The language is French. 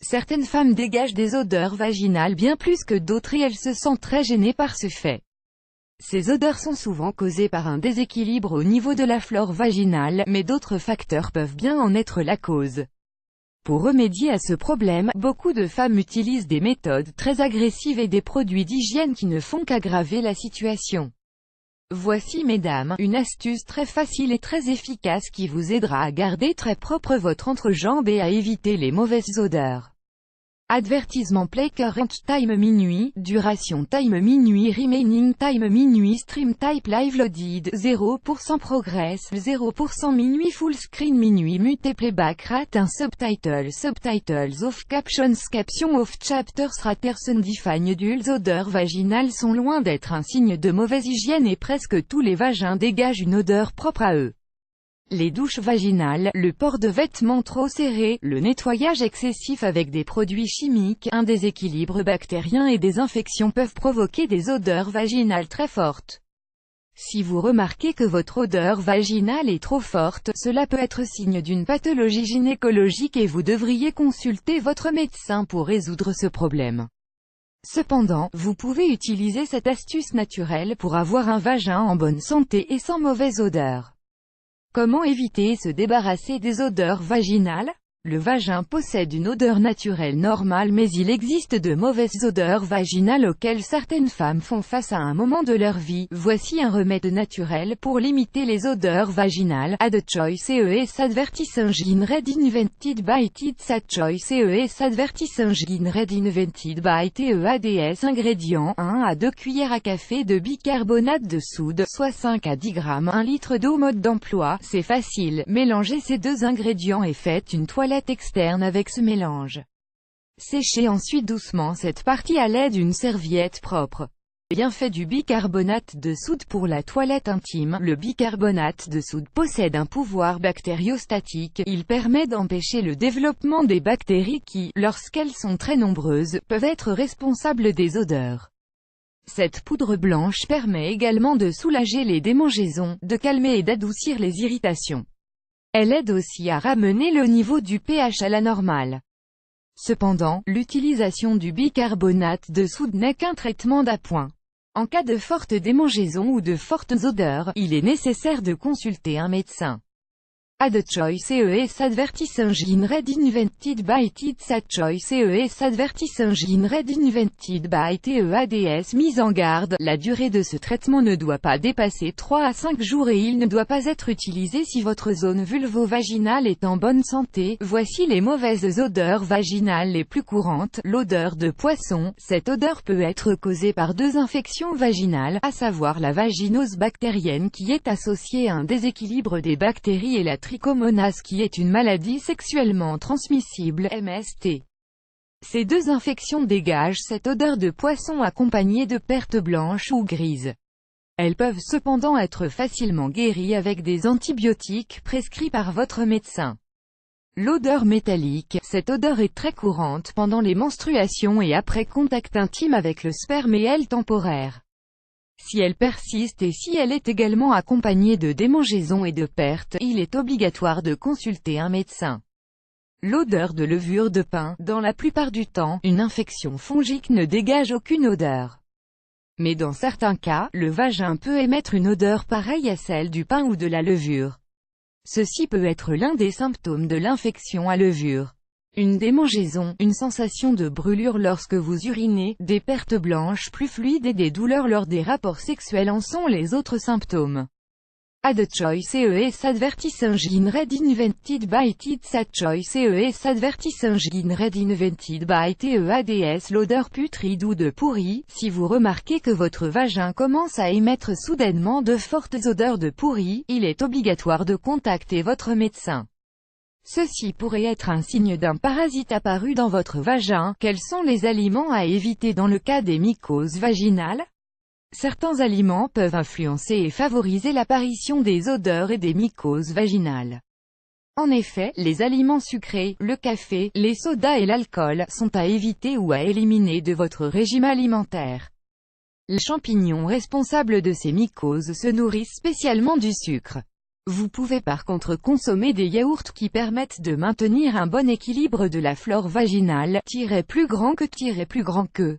Certaines femmes dégagent des odeurs vaginales bien plus que d'autres et elles se sentent très gênées par ce fait. Ces odeurs sont souvent causées par un déséquilibre au niveau de la flore vaginale, mais d'autres facteurs peuvent bien en être la cause. Pour remédier à ce problème, beaucoup de femmes utilisent des méthodes très agressives et des produits d'hygiène qui ne font qu'aggraver la situation. Voici mesdames, une astuce très facile et très efficace qui vous aidera à garder très propre votre entrejambe et à éviter les mauvaises odeurs. Avertissement play current time minuit, duration time minuit remaining time minuit stream type live loaded 0% progress 0% minuit full screen minuit mute playback rate 1 subtitles off captions off chapters raters undefined les odeurs vaginales sont loin d'être un signe de mauvaise hygiène et presque tous les vagins dégagent une odeur propre à eux. Les douches vaginales, le port de vêtements trop serrés, le nettoyage excessif avec des produits chimiques, un déséquilibre bactérien et des infections peuvent provoquer des odeurs vaginales très fortes. Si vous remarquez que votre odeur vaginale est trop forte, cela peut être signe d'une pathologie gynécologique et vous devriez consulter votre médecin pour résoudre ce problème. Cependant, vous pouvez utiliser cette astuce naturelle pour avoir un vagin en bonne santé et sans mauvaise odeur. Comment éviter et se débarrasser des odeurs vaginales? Le vagin possède une odeur naturelle normale mais il existe de mauvaises odeurs vaginales auxquelles certaines femmes font face à un moment de leur vie. Voici un remède naturel pour limiter les odeurs vaginales. Add choice ES advertise engine red invented by TEADS choice ES advertise engine red invented by TEADS ingrédients 1 à 2 cuillères à café de bicarbonate de soude, soit 5 à 10 grammes 1 litre d'eau. Mode d'emploi, c'est facile, mélangez ces deux ingrédients et faites une toilette externe avec ce mélange. Séchez ensuite doucement cette partie à l'aide d'une serviette propre. Bienfait du bicarbonate de soude pour la toilette intime. Le bicarbonate de soude possède un pouvoir bactériostatique, il permet d'empêcher le développement des bactéries qui, lorsqu'elles sont très nombreuses, peuvent être responsables des odeurs. Cette poudre blanche permet également de soulager les démangeaisons, de calmer et d'adoucir les irritations. Elle aide aussi à ramener le niveau du pH à la normale. Cependant, l'utilisation du bicarbonate de soude n'est qu'un traitement d'appoint. En cas de forte démangeaison ou de fortes odeurs, il est nécessaire de consulter un médecin. Add choice ES advertise engine red invented by TEADS choice ES advertise engine red invented by TEADS mise en garde, la durée de ce traitement ne doit pas dépasser 3 à 5 jours et il ne doit pas être utilisé si votre zone vulvo-vaginale est en bonne santé. Voici les mauvaises odeurs vaginales les plus courantes. L'odeur de poisson, cette odeur peut être causée par deux infections vaginales, à savoir la vaginose bactérienne qui est associée à un déséquilibre des bactéries et la trichomonase qui est une maladie sexuellement transmissible, MST. Ces deux infections dégagent cette odeur de poisson accompagnée de pertes blanches ou grises. Elles peuvent cependant être facilement guéries avec des antibiotiques prescrits par votre médecin. L'odeur métallique, cette odeur est très courante pendant les menstruations et après contact intime avec le sperme et elle temporaire. Si elle persiste et si elle est également accompagnée de démangeaisons et de pertes, il est obligatoire de consulter un médecin. L'odeur de levure de pain, dans la plupart du temps, une infection fongique ne dégage aucune odeur. Mais dans certains cas, le vagin peut émettre une odeur pareille à celle du pain ou de la levure. Ceci peut être l'un des symptômes de l'infection à levure. Une démangeaison, une sensation de brûlure lorsque vous urinez, des pertes blanches plus fluides et des douleurs lors des rapports sexuels en sont les autres symptômes. Add choice ES advertise engine red invented by TEADS choice ES advertise engine red invented by TEADS l'odeur putride ou de pourri. Si vous remarquez que votre vagin commence à émettre soudainement de fortes odeurs de pourri, il est obligatoire de contacter votre médecin. Ceci pourrait être un signe d'un parasite apparu dans votre vagin. Quels sont les aliments à éviter dans le cas des mycoses vaginales? Certains aliments peuvent influencer et favoriser l'apparition des odeurs et des mycoses vaginales. En effet, les aliments sucrés, le café, les sodas et l'alcool, sont à éviter ou à éliminer de votre régime alimentaire. Les champignons responsables de ces mycoses se nourrissent spécialement du sucre. Vous pouvez par contre consommer des yaourts qui permettent de maintenir un bon équilibre de la flore vaginale, plus grand que plus grand que.